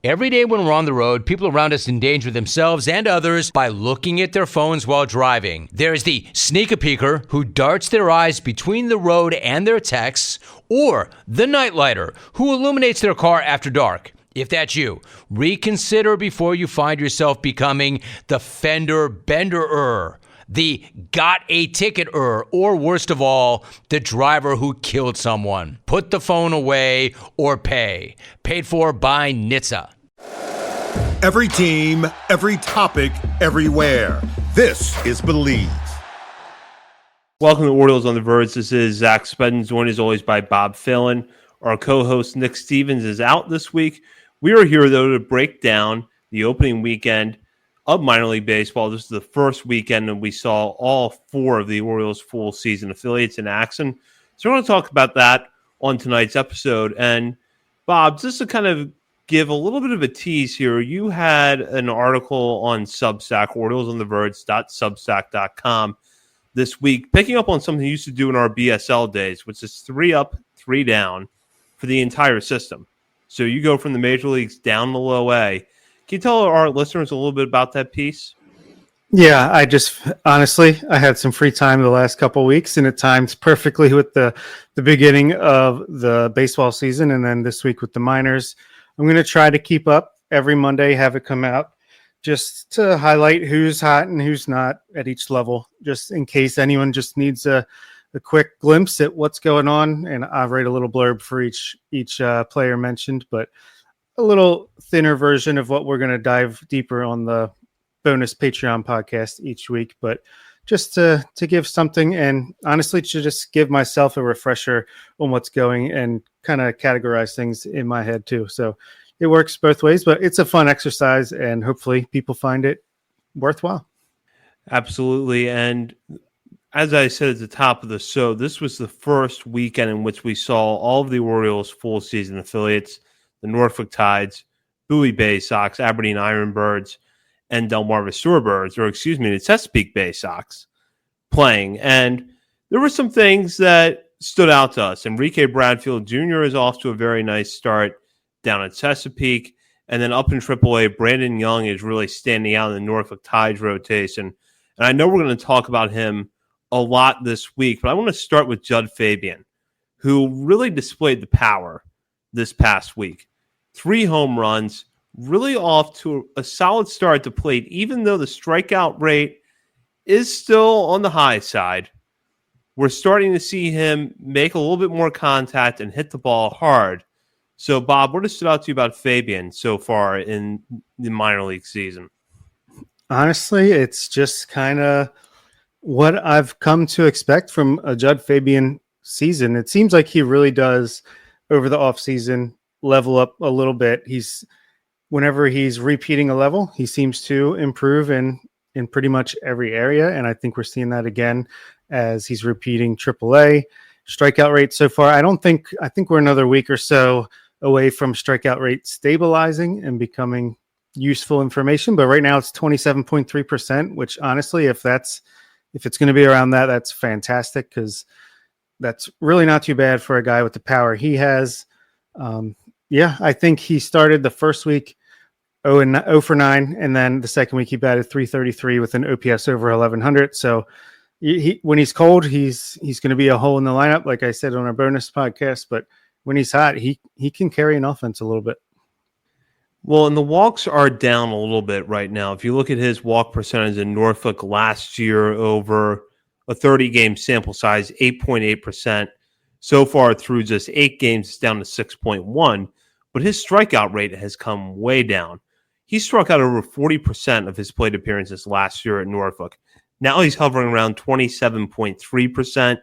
Every day when we're on the road, people around us endanger themselves and others by looking at their phones while driving. There's the sneak-a-peeker who darts their eyes between the road and their texts, or the nightlighter who illuminates their car after dark. If that's you, reconsider before you find yourself becoming the fender bender-er, the got a ticket-er, or worst of all, the driver who killed someone. Put the phone away or pay. Paid for by NHTSA. Every team, every topic, everywhere. This is Believe. Welcome to Orioles on the Verge. This is Zach Spedden, joined as always by Bob Phelan. Our co-host Nick Stevens is out this week. We are here, though, to break down the opening weekend of minor league baseball. This is the first weekend that we saw all four of the Orioles' full season affiliates in action. So we're going to talk about that on tonight's episode. And Bob, just to kind of give a little bit of a tease here, you had an article on Substack, oriolesontheverge.substack.com this week, picking up on something you used to do in our BSL days, which is 3 up, 3 down for the entire system. So you go from the major leagues down to low A. Can you tell our listeners a little bit about that piece? Yeah, I had some free time the last couple of weeks, and it times perfectly with the beginning of the baseball season, and then this week with the minors. I'm going to try to keep up every Monday, have it come out, just to highlight who's hot and who's not at each level, just in case anyone just needs a quick glimpse at what's going on. And I'll write a little blurb for each player mentioned, but a little thinner version of what we're going to dive deeper on the bonus Patreon podcast each week. But just to give something, and honestly, to just give myself a refresher on what's going and kind of categorize things in my head too. So it works both ways, but it's a fun exercise, and hopefully people find it worthwhile. Absolutely. And as I said at the top of the show, this was the first weekend in which we saw all of the Orioles' full season affiliates, the Norfolk Tides, Bowie Bay Sox, Aberdeen Ironbirds, and Delmarva Shorebirds, the Chesapeake Bay Sox, playing. And there were some things that stood out to us. Enrique Bradfield Jr. is off to a very nice start down at Chesapeake. And then up in AAA, Brandon Young is really standing out in the Norfolk Tides rotation. And I know we're going to talk about him a lot this week, but I want to start with Jud Fabian, who really displayed the power this past week. 3 home runs, really off to a solid start at the plate, even though the strikeout rate is still on the high side. We're starting to see him make a little bit more contact and hit the ball hard. So, Bob, what has stood out to you about Fabian so far in the minor league season? Honestly, it's just kind of what I've come to expect from a Jud Fabian season. It seems like he really does, over the offseason, level up a little bit. Whenever he's repeating a level, he seems to improve in pretty much every area. And I think we're seeing that again as he's repeating AAA. Strikeout rate so far, I think we're another week or so away from strikeout rate stabilizing and becoming useful information. But right now it's 27.3%, which honestly, if it's going to be around that, that's fantastic, because that's really not too bad for a guy with the power he has. I think he started the first week 0 for 9, and then the second week he batted .333 with an OPS over 1100. So when he's cold, he's going to be a hole in the lineup, like I said on our bonus podcast. But when he's hot, he can carry an offense a little bit. Well, and the walks are down a little bit right now. If you look at his walk percentage in Norfolk last year over a 30-game sample size, 8.8%. So far through just 8 games, it's down to 6.1. But his strikeout rate has come way down. He struck out over 40% of his plate appearances last year at Norfolk. Now he's hovering around 27.3%.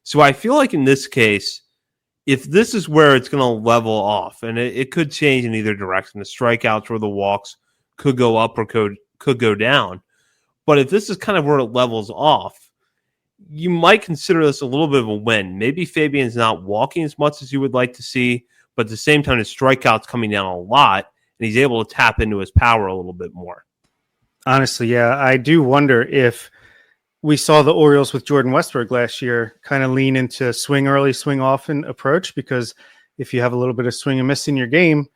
So I feel like in this case, if this is where it's going to level off, and it could change in either direction, the strikeouts or the walks could go up or could go down. But if this is kind of where it levels off, you might consider this a little bit of a win. Maybe Fabian's not walking as much as you would like to see, but at the same time, his strikeouts coming down a lot, and he's able to tap into his power a little bit more. Honestly, yeah, I do wonder if we saw the Orioles with Jordan Westburg last year kind of lean into swing early, swing often approach, because if you have a little bit of swing and miss in your game,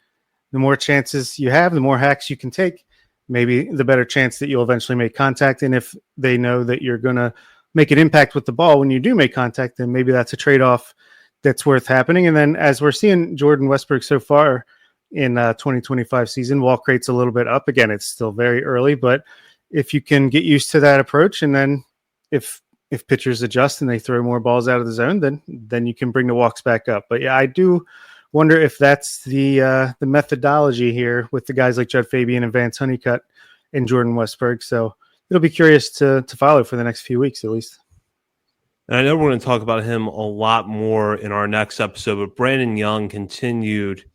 the more chances you have, the more hacks you can take, maybe the better chance that you'll eventually make contact. And if they know that you're going to make an impact with the ball when you do make contact, then maybe that's a trade-off that's worth happening. And then as we're seeing Jordan Westbrook so far in 2025 season, walk rate's a little bit up. Again, it's still very early, but if you can get used to that approach, and then if pitchers adjust and they throw more balls out of the zone, then you can bring the walks back up. But yeah, I do wonder if that's the methodology here with the guys like Judd Fabian and Vance Honeycutt and Jordan Westberg. So it'll be curious to follow for the next few weeks at least. And I know we're going to talk about him a lot more in our next episode, but Brandon Young continued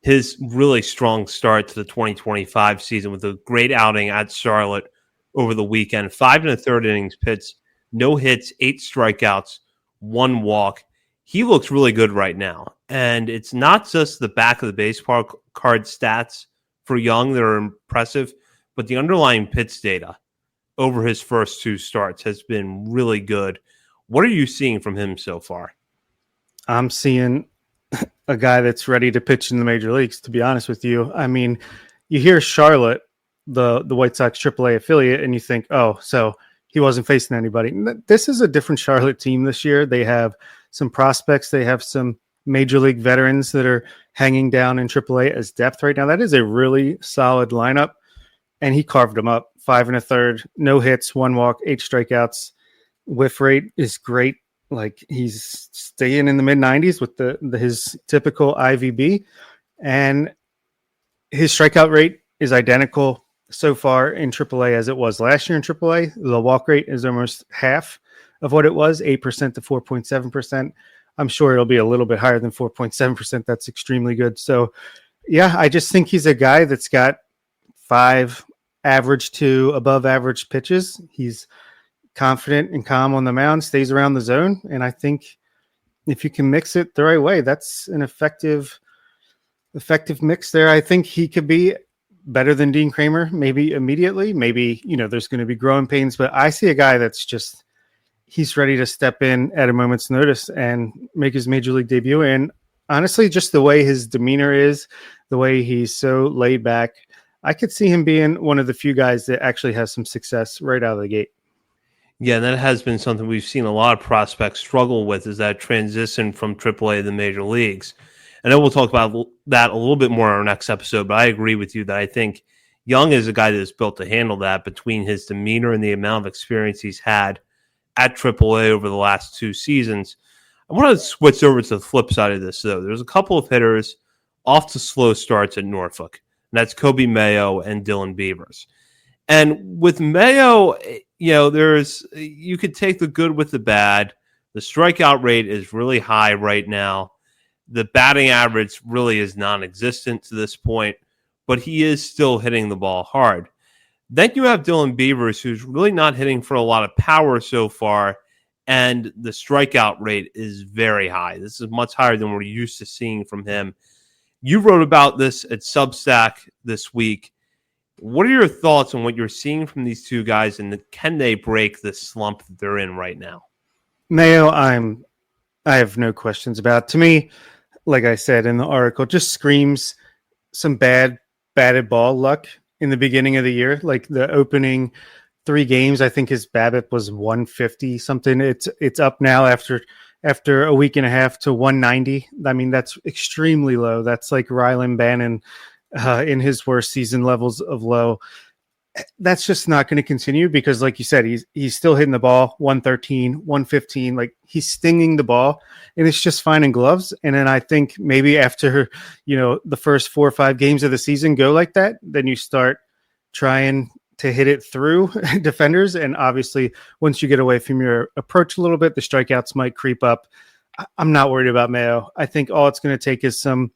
his really strong start to the 2025 season with a great outing at Charlotte over the weekend. 5 1/3 innings pitched, no hits, 8 strikeouts, 1 walk. He looks really good right now. And it's not just the back of the baseball card stats for Young that are impressive, but the underlying pitch data over his first 2 starts has been really good. What are you seeing from him so far? I'm seeing a guy that's ready to pitch in the major leagues, to be honest with you. I mean, you hear Charlotte, the White Sox AAA affiliate, and you think, oh, so he wasn't facing anybody. This is a different Charlotte team this year. They have some prospects. They have some major league veterans that are hanging down in AAA as depth right now. That is a really solid lineup, and he carved them up. 5 1/3, no hits, 1 walk, 8 strikeouts. Whiff rate is great. Like, he's staying in the mid 90s with his typical IVB, and his strikeout rate is identical so far in AAA as it was last year in AAA. The walk rate is almost half of what it was, 8% to 4.7%. I'm sure it'll be a little bit higher than 4.7%. That's extremely good. So, yeah, I just think he's a guy that's got 5 average to above average pitches. He's confident and calm on the mound, stays around the zone. And I think if you can mix it the right way, that's an effective mix there. I think he could be better than Dean Kramer, maybe immediately. Maybe, there's going to be growing pains, but I see a guy that's just, he's ready to step in at a moment's notice and make his major league debut. And honestly, just the way his demeanor is, the way he's so laid back, I could see him being one of the few guys that actually has some success right out of the gate. Yeah, that has been something we've seen a lot of prospects struggle with, is that transition from AAA to the major leagues. I know we'll talk about that a little bit more in our next episode, but I agree with you that I think Young is a guy that is built to handle that between his demeanor and the amount of experience he's had at AAA over the last 2 seasons. I want to switch over to the flip side of this, though. There's a couple of hitters off to slow starts at Norfolk, and that's Kobe Mayo and Dylan Beavers. And with Mayo, you could take the good with the bad. The strikeout rate is really high right now. The batting average really is non-existent to this point, but he is still hitting the ball hard. Then you have Dylan Beavers, who's really not hitting for a lot of power so far, and the strikeout rate is very high. This is much higher than we're used to seeing from him. You wrote about this at Substack this week. What are your thoughts on what you're seeing from these 2 guys, and can they break the slump that they're in right now? Mayo, I have no questions about. To me, like I said in the article, just screams some bad batted ball luck in the beginning of the year. Like the opening 3 games, I think his BABIP was 150 something. It's up now after a week and a half to 190. I mean, that's extremely low. That's like Rylan Bannon in his worst season levels of low. That's just not going to continue because, like you said, he's still hitting the ball 113, 115. Like, he's stinging the ball, and it's just finding gloves. And then I think maybe after, the first 4 or 5 games of the season go like that, then you start trying to hit it through defenders. And obviously, once you get away from your approach a little bit, the strikeouts might creep up. I'm not worried about Mayo. I think all it's going to take is some,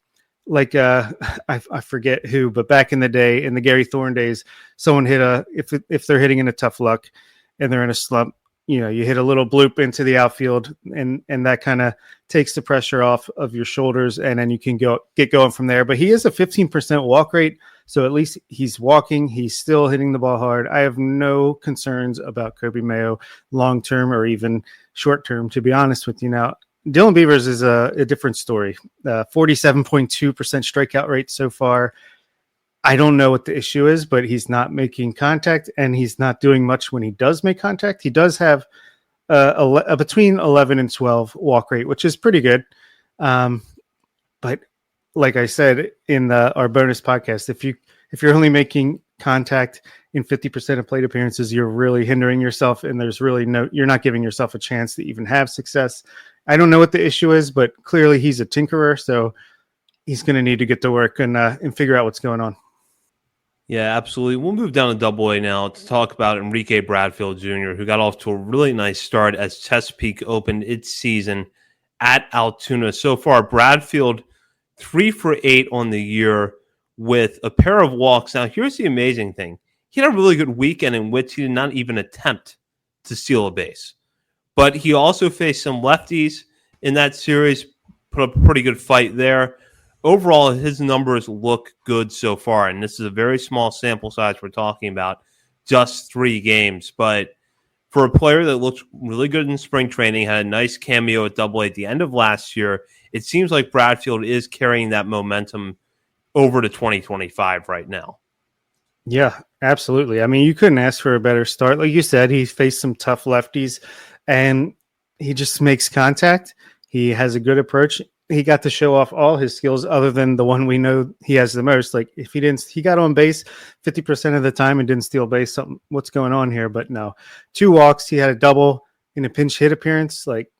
like I forget who, but back in the day, in the Gary Thorne days, someone hit if they're hitting in a tough luck and they're in a slump, you hit a little bloop into the outfield, and that kind of takes the pressure off of your shoulders, and then you can get going from there. But he is a 15% walk rate, so at least he's walking. He's still hitting the ball hard. I have no concerns about Kobe Mayo long term or even short term, to be honest with you. Now Dylan Beavers is a different story. 47.2% strikeout rate so far. I don't know what the issue is, but he's not making contact, and he's not doing much when he does make contact. He does have a between 11 and 12 walk rate, which is pretty good. But like I said in our bonus podcast, if you're only making contact in 50% of plate appearances, you're really hindering yourself, and you're not giving yourself a chance to even have success. I don't know what the issue is, but clearly he's a tinkerer, so he's going to need to get to work and figure out what's going on. Yeah, absolutely. We'll move down to Double A now to talk about Enrique Bradfield Jr., who got off to a really nice start as Chesapeake opened its season at Altoona. So far, Bradfield 3 for 8 on the year with a pair of walks. Now, here's the amazing thing. He had a really good weekend in which he did not even attempt to steal a base. But he also faced some lefties in that series, put up a pretty good fight there. Overall, his numbers look good so far, and this is a very small sample size we're talking about, just 3 games. But for a player that looked really good in spring training, had a nice cameo at Double A at the end of last year, it seems like Bradfield is carrying that momentum over to 2025 right now. Yeah, absolutely. I mean, you couldn't ask for a better start. Like you said, he faced some tough lefties, and he just makes contact. He has a good approach. He got to show off all his skills other than the one we know he has the most. Like if he got on base 50% of the time and didn't steal base, what's going on here? But no, 2 walks. He had a double in a pinch hit appearance. Like,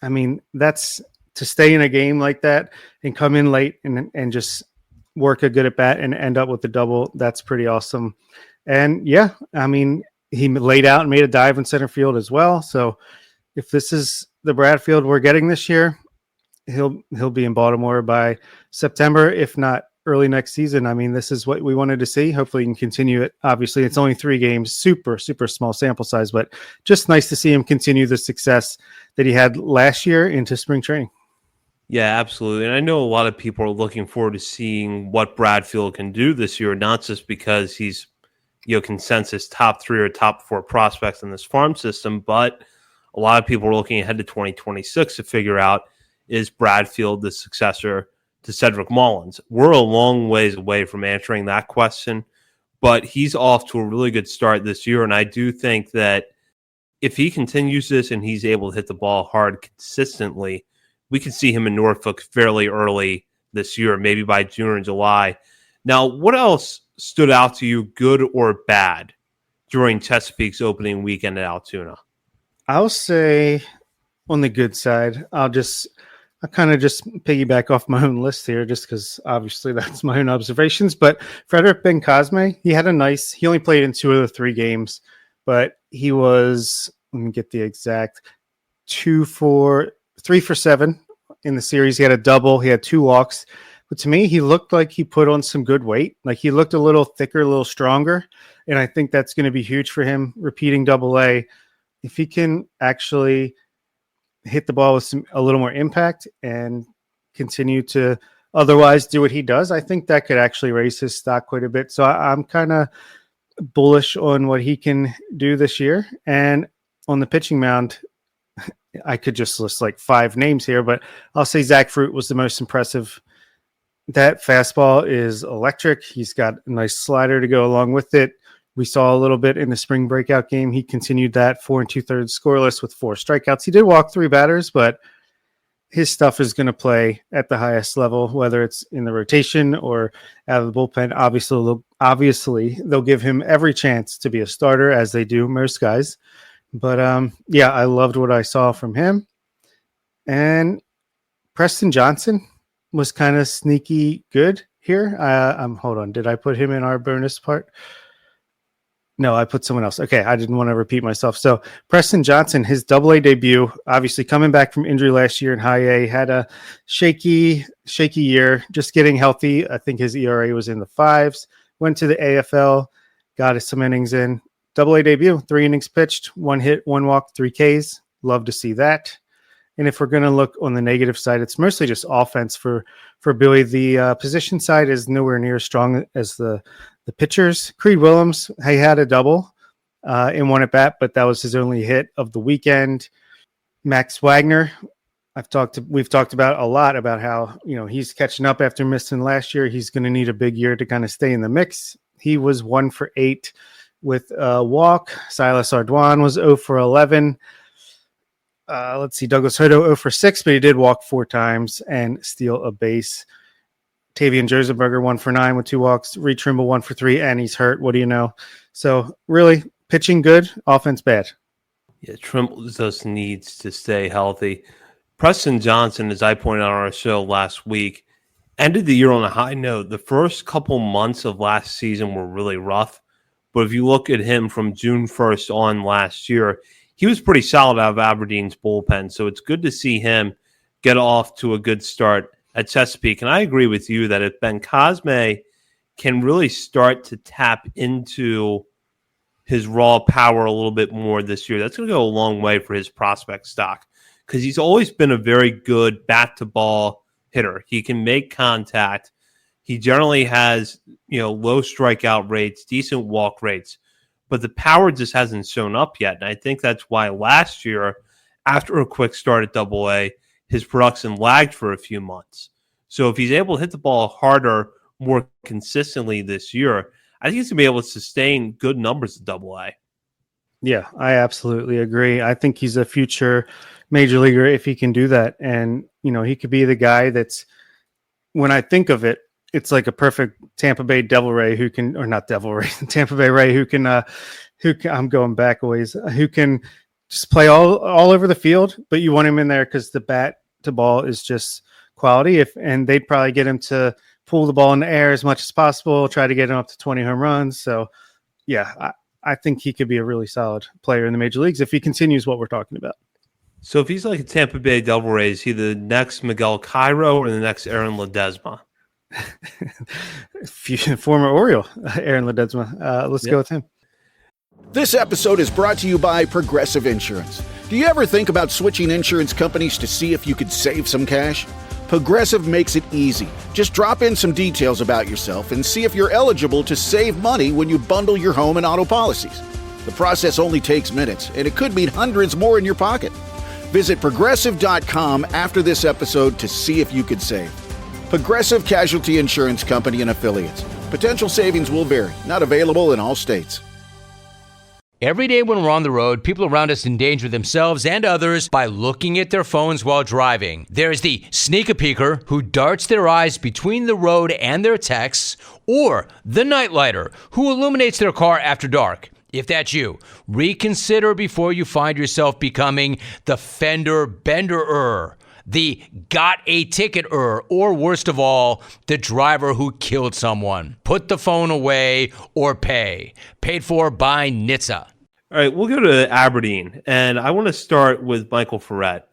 I mean, that's to stay in a game like that and come in late and just work a good at bat and end up with the double. That's pretty awesome. And yeah, I mean, he laid out and made a dive in center field as well. So if this is the Bradfield we're getting this year, he'll be in Baltimore by September, if not early next season. I mean, this is what we wanted to see. Hopefully he can continue it. Obviously, it's only 3 games, super, super small sample size, but just nice to see him continue the success that he had last year into spring training. Yeah, absolutely. And I know a lot of people are looking forward to seeing what Bradfield can do this year, not just because he's, consensus top 3 or top 4 prospects in this farm system, but a lot of people are looking ahead to 2026 to figure out, is Bradfield the successor to Cedric Mullins? We're a long ways away from answering that question, but he's off to a really good start this year. And I do think that if he continues this and he's able to hit the ball hard consistently, we can see him in Norfolk fairly early this year, maybe by June or July. Now, what else stood out to you, good or bad, during Chesapeake's opening weekend at Altoona? I'll say on the good side, I'll kind of just piggyback off my own list here, just because obviously that's my own observations. But Frederick Ben Cosme, he only played in 2 of the 3 games, but he was, let me get the exact, 3 for 7 in the series. He had a double, he had 2 walks. But to me, he looked like he put on some good weight. Like he looked a little thicker, a little stronger. And I think that's going to be huge for him repeating Double A. If he can actually hit the ball with a little more impact and continue to otherwise do what he does, I think that could actually raise his stock quite a bit. So I'm kind of bullish on what he can do this year. And on the pitching mound, I could just list like 5 names here, but I'll say Zach Fruit was the most impressive. That fastball is electric. He's got a nice slider to go along with it. We saw a little bit in the spring breakout game. He continued that 4 2/3 scoreless with 4 strikeouts. He did walk 3 batters, but his stuff is going to play at the highest level, whether it's in the rotation or out of the bullpen. Obviously, they'll give him every chance to be a starter, as they do most guys. But yeah, I loved what I saw from him. And Preston Johnson was kind of sneaky good here. Hold on. Did I put him in our bonus part? No, I put someone else. Okay, I didn't want to repeat myself. So Preston Johnson, his Double A debut, obviously coming back from injury last year in High A, had a shaky year, just getting healthy. I think his ERA was in the 5s. Went to the AFL, got some innings in. Double A debut, 3 innings pitched, 1 hit, 1 walk, 3 Ks. Love to see that. And if we're going to look on the negative side, it's mostly just offense for Billy. The position side is nowhere near as strong as the pitchers. Creed Willems, he had a double in 1 at bat, but that was his only hit of the weekend. Max Wagner, we've talked about a lot about how, he's catching up after missing last year. He's going to need a big year to kind of stay in the mix. He was 1 for 8 with a walk. Silas Ardoin was 0 for 11. Let's see, Douglas Hodo 0 for 6, but he did walk 4 times and steal a base. Tavian Jerzenberger 1 for 9 with 2 walks. Reed Trimble 1 for 3, and he's hurt. What do you know? So really, pitching good, offense bad. Yeah, Trimble just needs to stay healthy. Preston Johnson, as I pointed out on our show last week, ended the year on a high note. The first couple months of last season were really rough. But if you look at him from June 1st on last year, he was pretty solid out of Aberdeen's bullpen. So it's good to see him get off to a good start at Chesapeake. And I agree with you that if Ben Cosme can really start to tap into his raw power a little bit more this year, that's going to go a long way for his prospect stock, because he's always been a very good bat-to-ball hitter. He can make contact. He generally has, low strikeout rates, decent walk rates, but the power just hasn't shown up yet. And I think that's why last year, after a quick start at Double-A, his production lagged for a few months. So if he's able to hit the ball harder, more consistently this year, I think he's going to be able to sustain good numbers at Double-A. Yeah, I absolutely agree. I think he's a future major leaguer if he can do that. And, he could be the guy that's, when I think of it, it's like a perfect Tampa Bay Devil Ray Tampa Bay Ray who can I'm going back a ways, who can just play all over the field, but you want him in there because the bat to ball is just quality. And they'd probably get him to pull the ball in the air as much as possible, try to get him up to 20 home runs. So, yeah, I think he could be a really solid player in the major leagues if he continues what we're talking about. So if he's like a Tampa Bay Devil Ray, is he the next Miguel Cairo or the next Aaron Ledesma? Former Oriole, Aaron Ledesma. Let's go with him. This episode is brought to you by Progressive Insurance. Do you ever think about switching insurance companies to see if you could save some cash? Progressive makes it easy. Just drop in some details about yourself and see if you're eligible to save money when you bundle your home and auto policies. The process only takes minutes, and it could mean hundreds more in your pocket. Visit Progressive.com after this episode to see if you could save. Progressive Casualty Insurance Company and Affiliates. Potential savings will vary. Not available in all states. Every day when we're on the road, people around us endanger themselves and others by looking at their phones while driving. There's the sneak-a-peeker who darts their eyes between the road and their texts, or the nightlighter who illuminates their car after dark. If that's you, reconsider before you find yourself becoming the fender bender-er, the got a ticket-er, or worst of all, the driver who killed someone. Put the phone away or pay. Paid for by NHTSA. All right, we'll go to Aberdeen, and I want to start with Michael Ferret.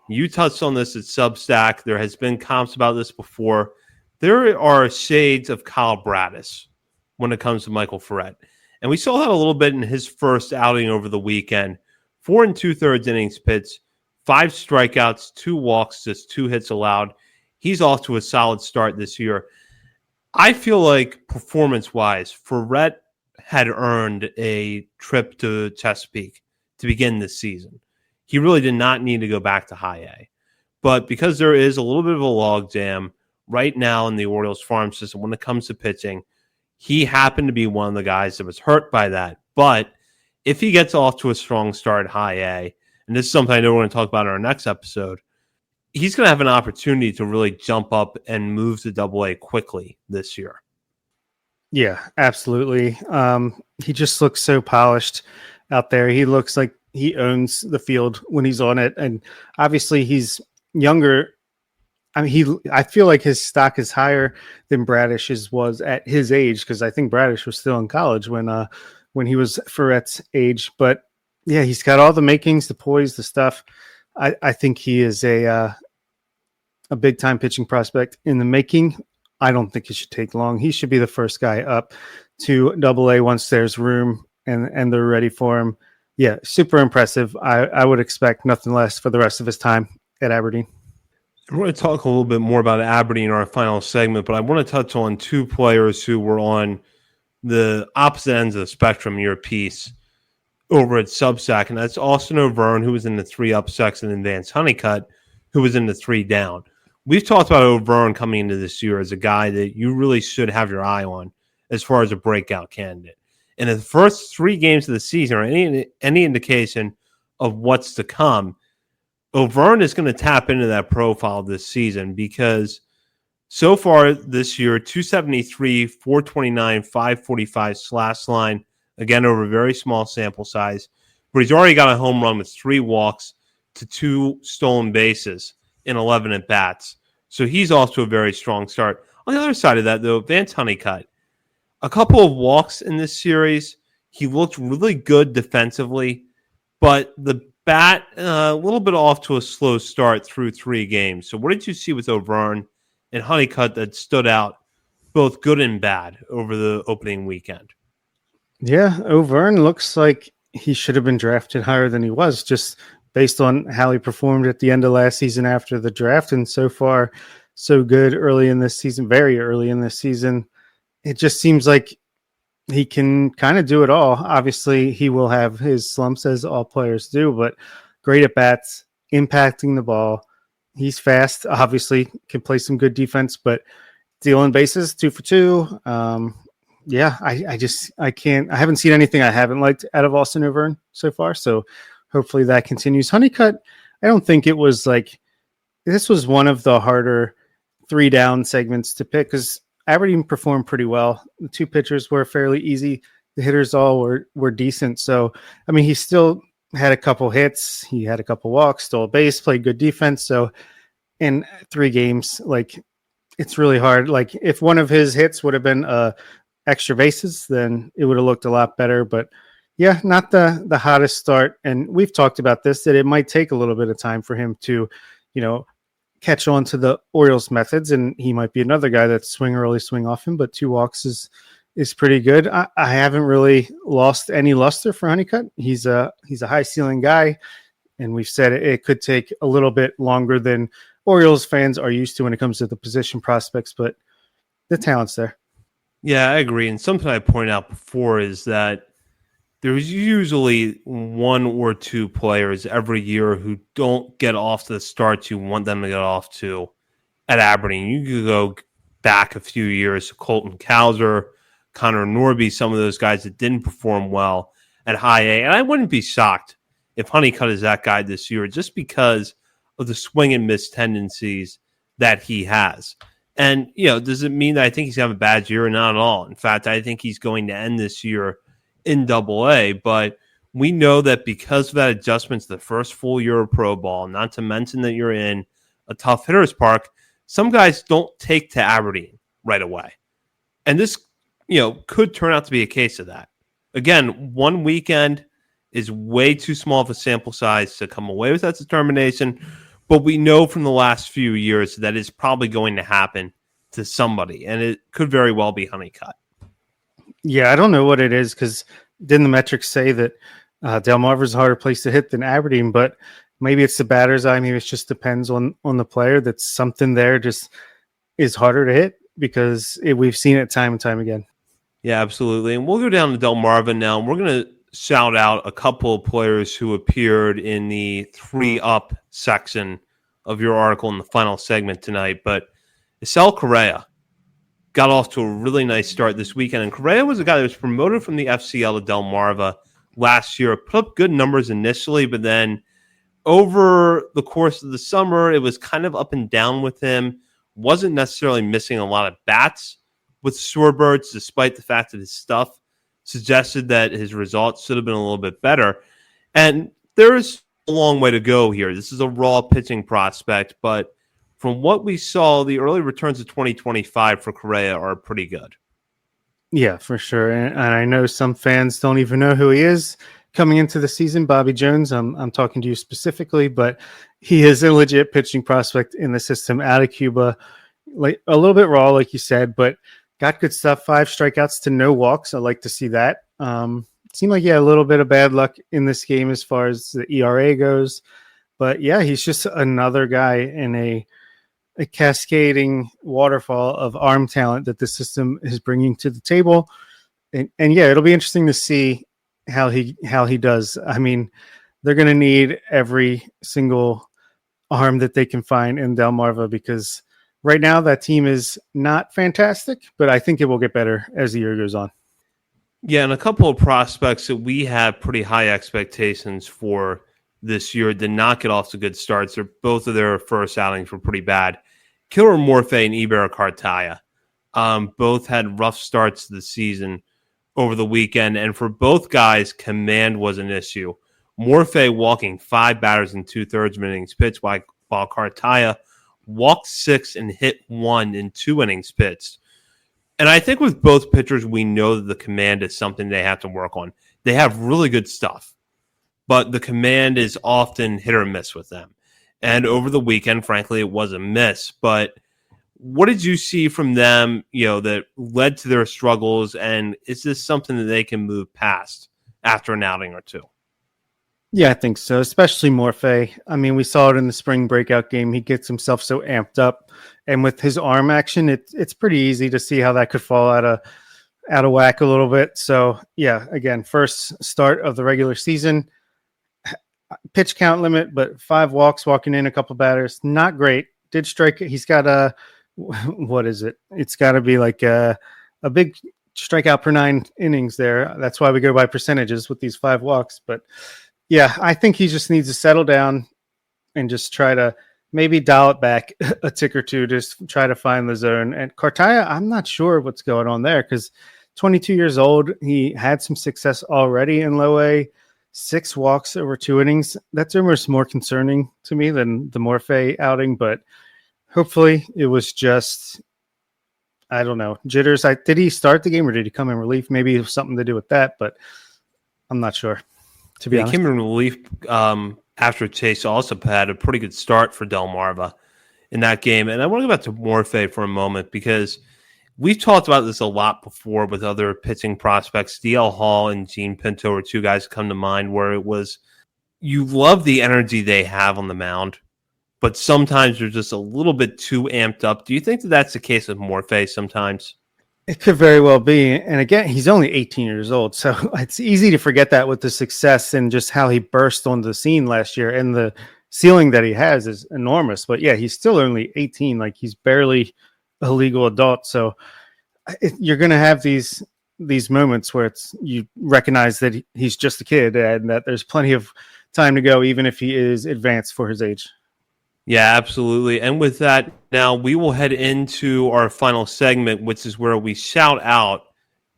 You touched on this at Substack. There has been comps about this before. There are shades of Kyle Braddis when it comes to Michael Ferret. And we saw that a little bit in his first outing over the weekend. 4 2/3 innings pitched, 5 strikeouts, 2 walks, just 2 hits allowed. He's off to a solid start this year. I feel like performance-wise, Ferret had earned a trip to Chesapeake to begin this season. He really did not need to go back to high A. But because there is a little bit of a logjam right now in the Orioles farm system when it comes to pitching, he happened to be one of the guys that was hurt by that. But if he gets off to a strong start at high A, and this is something I know we're going to talk about in our next episode, he's going to have an opportunity to really jump up and move to Double-A quickly this year. Yeah, absolutely. He just looks so polished out there. He looks like he owns the field when he's on it. And obviously he's younger. I mean, I feel like his stock is higher than Braddish's was at his age, because I think Bradish was still in college when he was Ferret's age. But yeah, he's got all the makings, the poise, the stuff. I think he is a big time pitching prospect in the making. I don't think it should take long. He should be the first guy up to Double-A once there's room and they're ready for him. Yeah, super impressive. I would expect nothing less for the rest of his time at Aberdeen. We're going to talk a little bit more about Aberdeen in our final segment, but I want to touch on 2 players who were on the opposite ends of the spectrum in your piece over at Substack, and that's Austin O'Verne, who was in the 3-up section, and Vance Honeycutt, who was in the 3 down. We've talked about O'Vern coming into this year as a guy that you really should have your eye on as far as a breakout candidate. And in the first 3 games of the season, or any indication of what's to come, O'Vern is going to tap into that profile this season because so far this year, 273, 429, 545 slash line, again, over a very small sample size. But he's already got a home run with 3 walks to 2 stolen bases in 11 at-bats. So he's off to a very strong start. On the other side of that, though, Vance Honeycutt, a couple of walks in this series. He looked really good defensively, but the bat a little bit off to a slow start through 3 games. So what did you see with O'Vern and Honeycutt that stood out, both good and bad, over the opening weekend? Yeah, O'Vern looks like he should have been drafted higher than he was, just based on how he performed at the end of last season after the draft. And so far, so good early in this season, very early in this season. It just seems like he can kind of do it all. Obviously, he will have his slumps, as all players do, but great at bats, impacting the ball. He's fast, obviously, can play some good defense, but stealing bases, 2 for 2. Yeah, I haven't seen anything I haven't liked out of Austin O'Vern so far. So hopefully that continues. Honeycutt, I don't think it was like, this was one of the harder 3 down segments to pick because Aberdeen performed pretty well. The 2 pitchers were fairly easy. The hitters all were decent. So, I mean, he still had a couple hits. He had a couple walks, stole a base, played good defense. So in 3 games, like, it's really hard. Like, if one of his hits would have been extra bases, then it would have looked a lot better. But yeah, not the hottest start. And we've talked about this, that it might take a little bit of time for him to, catch on to the Orioles methods. And he might be another guy that swing early, swing often, but 2 walks is pretty good. I haven't really lost any luster for Honeycutt. He's a high ceiling guy. And we've said it could take a little bit longer than Orioles fans are used to when it comes to the position prospects, but the talent's there. Yeah, I agree. And something I pointed out before is that there's usually 1 or 2 players every year who don't get off to the starts you want them to get off to at Aberdeen. You could go back a few years to Colton Cowser, Connor Norby, some of those guys that didn't perform well at high A. And I wouldn't be shocked if Honeycutt is that guy this year just because of the swing and miss tendencies that he has. And, does it mean that I think he's going to have a bad year? Not at all. In fact, I think he's going to end this year in Double-A, but we know that because of that adjustment to the first full year of pro ball, not to mention that you're in a tough hitter's park, some guys don't take to Aberdeen right away. And this, could turn out to be a case of that. Again, 1 weekend is way too small of a sample size to come away with that determination, but we know from the last few years that it's probably going to happen to somebody, and it could very well be Honeycutt. Yeah, I don't know what it is because didn't the metrics say that Delmarva's a harder place to hit than Aberdeen? But maybe it's the batter's eye. Maybe it just depends on the player. That's something there just is harder to hit because we've seen it time and time again. Yeah, absolutely. And we'll go down to Delmarva now. And we're going to shout out a couple of players who appeared in the 3-up section of your article in the final segment tonight. But Isel Correa got off to a really nice start this weekend. And Correa was a guy that was promoted from the FCL to Delmarva last year, put up good numbers initially, but then over the course of the summer, it was kind of up and down with him. Wasn't necessarily missing a lot of bats with Shorebirds, despite the fact that his stuff suggested that his results should have been a little bit better. And there's a long way to go here. This is a raw pitching prospect, but from what we saw, the early returns of 2025 for Correa are pretty good. Yeah, for sure. And I know some fans don't even know who he is coming into the season. Bobby Jones, I'm talking to you specifically, but he is a legit pitching prospect in the system out of Cuba. Like a little bit raw, like you said, but got good stuff. 5 strikeouts to no walks. I like to see that. Seemed like he had a little bit of bad luck in this game as far as the ERA goes. But yeah, he's just another guy in a cascading waterfall of arm talent that the system is bringing to the table. And yeah, it'll be interesting to see how he does. I mean, they're going to need every single arm that they can find in Delmarva, because right now that team is not fantastic, but I think it will get better as the year goes on. Yeah, and a couple of prospects that we have pretty high expectations for this year did not get off to good starts. Both of their first outings were pretty bad. Killer Morphe and Iber Cartaya both had rough starts to the season over the weekend, and for both guys, command was an issue. Morphe walking 5 batters in 2/3 of innings pitched, while Cartaya walked 6 and hit 1 in 2 innings pitched. And I think with both pitchers, we know that the command is something they have to work on. They have really good stuff, but the command is often hit or miss with them. And over the weekend, frankly, it was a miss. But what did you see from them, that led to their struggles? And is this something that they can move past after an outing or two? Yeah, I think so, especially Morphe. I mean, we saw it in the spring breakout game. He gets himself so amped up, and with his arm action, it's pretty easy to see how that could fall out of whack a little bit. So, yeah, again, first start of the regular season, pitch count limit, but 5 walks, walking in a couple batters, not great. Did strike. He's got what is it? It's got to be like a big strikeout per 9 innings there. That's why we go by percentages with these 5 walks, but. Yeah, I think he just needs to settle down and just try to maybe dial it back a tick or two, just try to find the zone. And Cartaya, I'm not sure what's going on there, because 22 years old, he had some success already in low A, 6 walks over 2 innings. That's almost more concerning to me than the Morphe outing, but hopefully it was just, I don't know, jitters. Did he start the game or did he come in relief? Maybe it was something to do with that, but I'm not sure. To be honest. He came in relief after Chase also had a pretty good start for Delmarva in that game. And I want to go back to Morphe for a moment, because we've talked about this a lot before with other pitching prospects. DL Hall and Gene Pinto are 2 guys that come to mind where it was, you love the energy they have on the mound, but sometimes they're just a little bit too amped up. Do you think that that's the case with Morphe sometimes? It could very well be. And again, he's only 18 years old. So it's easy to forget that with the success and just how he burst onto the scene last year. And the ceiling that he has is enormous. But yeah, he's still only 18. Like, he's barely a legal adult. So you're going to have these moments where you recognize that he's just a kid and that there's plenty of time to go, even if he is advanced for his age. Yeah, absolutely. And with that, now we will head into our final segment, which is where we shout out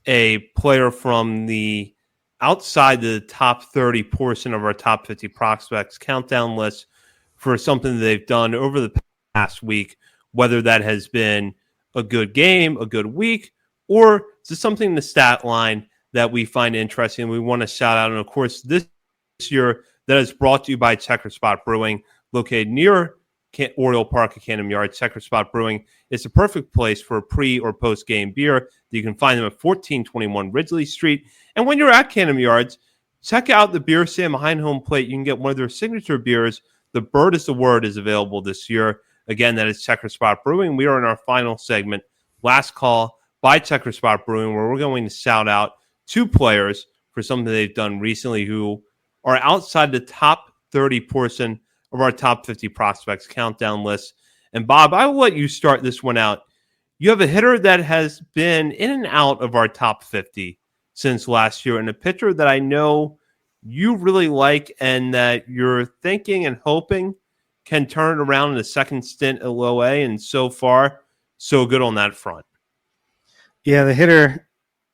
a player from the outside the top 30 portion of our top 50 prospects countdown list for something that they've done over the past week, whether that has been a good game, a good week, or just something in the stat line that we find interesting. We want to shout out. And of course, this year that is brought to you by Checker Spot Brewing, located near Oriole Park at Camden Yards. Checker Spot Brewing is the perfect place for a pre- or post-game beer. You can find them at 1421 Ridgely Street. And when you're at Camden Yards, check out the beer stand behind home plate. You can get one of their signature beers. The Bird is the Word is available this year. Again, that is Checker Spot Brewing. We are in our final segment, last call by Checker Spot Brewing, where we're going to shout out 2 players for something they've done recently who are outside the top 30 portion of our top 50 prospects countdown list. And Bob, I will let you start this one out. You have a hitter that has been in and out of our top 50 since last year, and a pitcher that I know you really like and that you're thinking and hoping can turn it around in a second stint at low A, and so far, so good on that front. Yeah, the hitter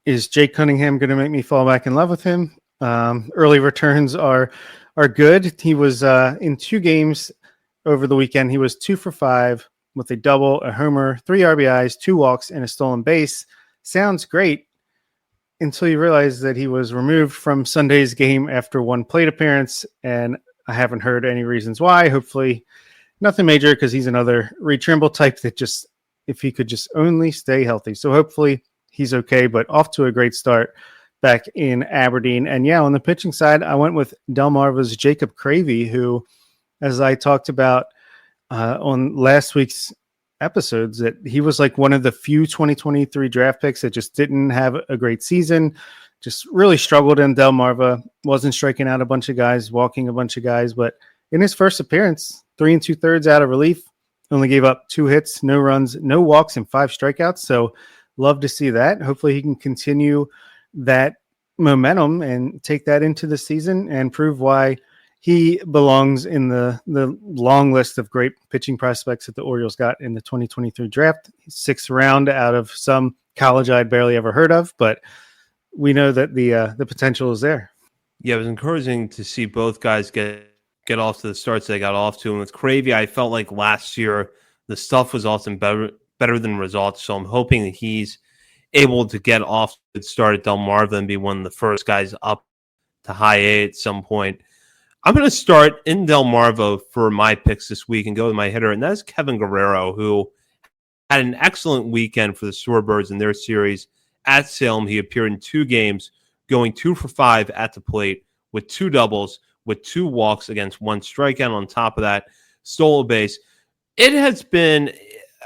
is Jake Cunningham. Going to make me fall back in love with him. Early returns are good. He was in 2 games over the weekend. He was 2 for 5 with a double, a homer, 3 RBIs, 2 walks, and a stolen base. Sounds great until you realize that he was removed from Sunday's game after 1 plate appearance, and I haven't heard any reasons why. Hopefully nothing major, because he's another Reed Trimble type that just, if he could just only stay healthy. So hopefully he's okay, but off to a great start back in Aberdeen. And yeah, on the pitching side, I went with Delmarva's Jacob Cravey, who, as I talked about on last week's episodes, that he was like one of the few 2023 draft picks that just didn't have a great season, just really struggled in Delmarva, wasn't striking out a bunch of guys, walking a bunch of guys. But in his first appearance, 3 2/3 out of relief. Only gave up 2 hits, no runs, no walks, and 5 strikeouts. So love to see that. Hopefully he can continue that momentum and take that into the season and prove why he belongs in the long list of great pitching prospects that the Orioles got in the 2023 draft. 6th round out of some college I'd barely ever heard of, but we know that the potential is there. Yeah, it was encouraging to see both guys get off to the starts they got off to. And with Cravey, I felt like last year the stuff was often better than results. So I'm hoping that he's able to get off to the start at Delmarva and be one of the first guys up to high A at some point. I'm going to start in Delmarva for my picks this week and go with my hitter, and that's Kevin Guerrero, who had an excellent weekend for the Shorebirds in their series at Salem. He appeared in 2 games, going 2 for 5 at the plate with 2 doubles, with 2 walks against 1 strikeout. On top of that, stole a base. It has been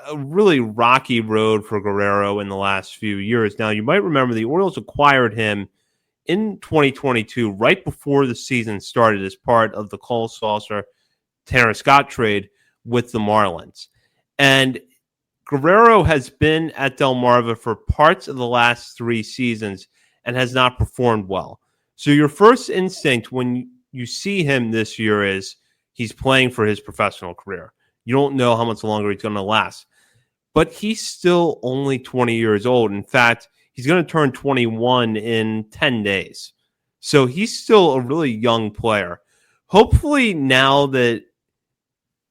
a really rocky road for Guerrero in the last few years. Now, you might remember the Orioles acquired him in 2022, right before the season started, as part of the Cole Saucer Tanner Scott trade with the Marlins. And Guerrero has been at Delmarva for parts of the last 3 seasons and has not performed well. So your first instinct when you see him this year is he's playing for his professional career. You don't know how much longer he's going to last. But he's still only 20 years old. In fact, he's going to turn 21 in 10 days. So he's still a really young player. Hopefully now that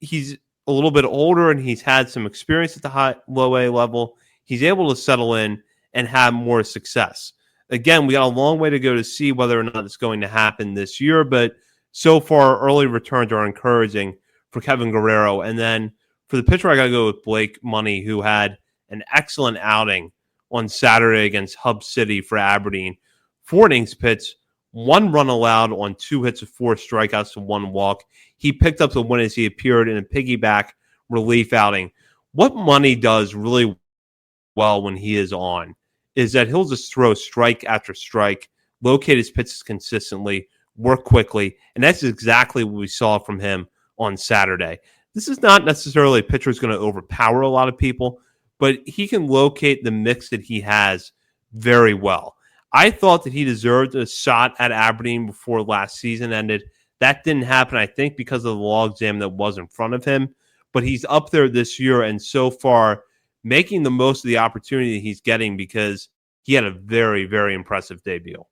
he's a little bit older and he's had some experience at the low A level, he's able to settle in and have more success. Again, we got a long way to go to see whether or not it's going to happen this year, but so far, early returns are encouraging for Kevin Guerrero. And then for the pitcher, I got to go with Blake Money, who had an excellent outing on Saturday against Hub City for Aberdeen. 4 innings pitched, 1 run allowed on 2 hits of 4 strikeouts and 1 walk. He picked up the win as he appeared in a piggyback relief outing. What Money does really well when he is on is that he'll just throw strike after strike, locate his pitches consistently, work quickly, and that's exactly what we saw from him on Saturday. This is not necessarily a pitcher who's going to overpower a lot of people, but he can locate the mix that he has very well. I thought that he deserved a shot at Aberdeen before last season ended. That didn't happen, I think, because of the logjam that was in front of him, but he's up there this year, and so far making the most of the opportunity he's getting because he had a very, very impressive debut.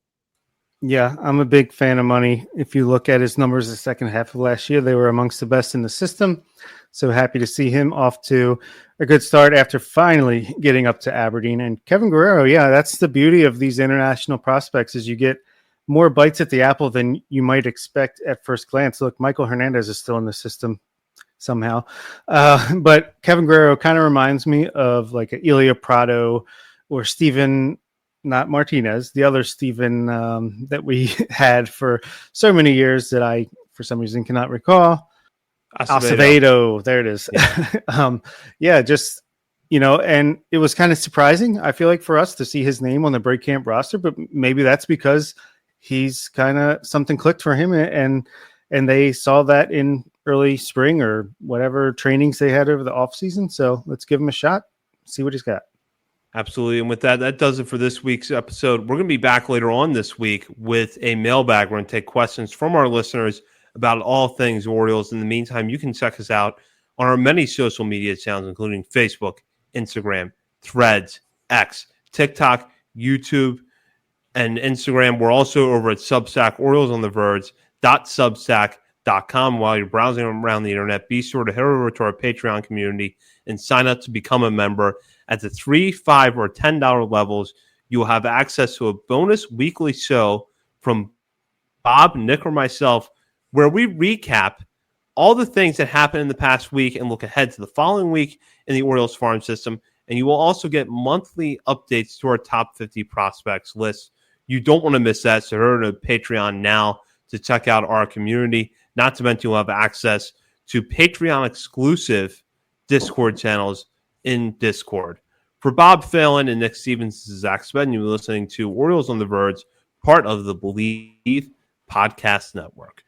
Yeah, I'm a big fan of Money. If you look at his numbers the second half of last year, they were amongst the best in the system. So happy to see him off to a good start after finally getting up to Aberdeen. And Kevin Guerrero, yeah, that's the beauty of these international prospects is you get more bites at the apple than you might expect at first glance. Look, Michael Hernandez is still in the system somehow. But Kevin Guerrero kind of reminds me of like Elia Prado or Steven, not Martinez, the other Steven that we had for so many years that I, for some reason, cannot recall. Acevedo. There it is. Yeah. Just, and it was kind of surprising, I feel like, for us to see his name on the break camp roster, but maybe that's because he's kind of something clicked for him and they saw that in early spring or whatever trainings they had over the off season. So let's give him a shot, see what he's got. Absolutely. And with that does it for this week's episode. We're going to be back later on this week with a mailbag. We're going to take questions from our listeners about all things Orioles. In the meantime, you can check us out on our many social media channels, including Facebook, Instagram, Threads, X, TikTok, YouTube, and Instagram. We're also over at Substack, OriolesOnTheVerge.substack.com. While you're browsing around the internet, be sure to head over to our Patreon community and sign up to become a member. At the $3, $5, or $10 levels, you will have access to a bonus weekly show from Bob, Nick, or myself, where we recap all the things that happened in the past week and look ahead to the following week in the Orioles farm system. And you will also get monthly updates to our top 50 prospects list. You don't want to miss that, so head over to Patreon now to check out our community. Not to mention you'll have access to Patreon-exclusive Discord channels in Discord. For Bob Phelan and Nick Stevens, this is Zach Spedden. You're listening to Orioles on the Verge, part of the Believe Podcast Network.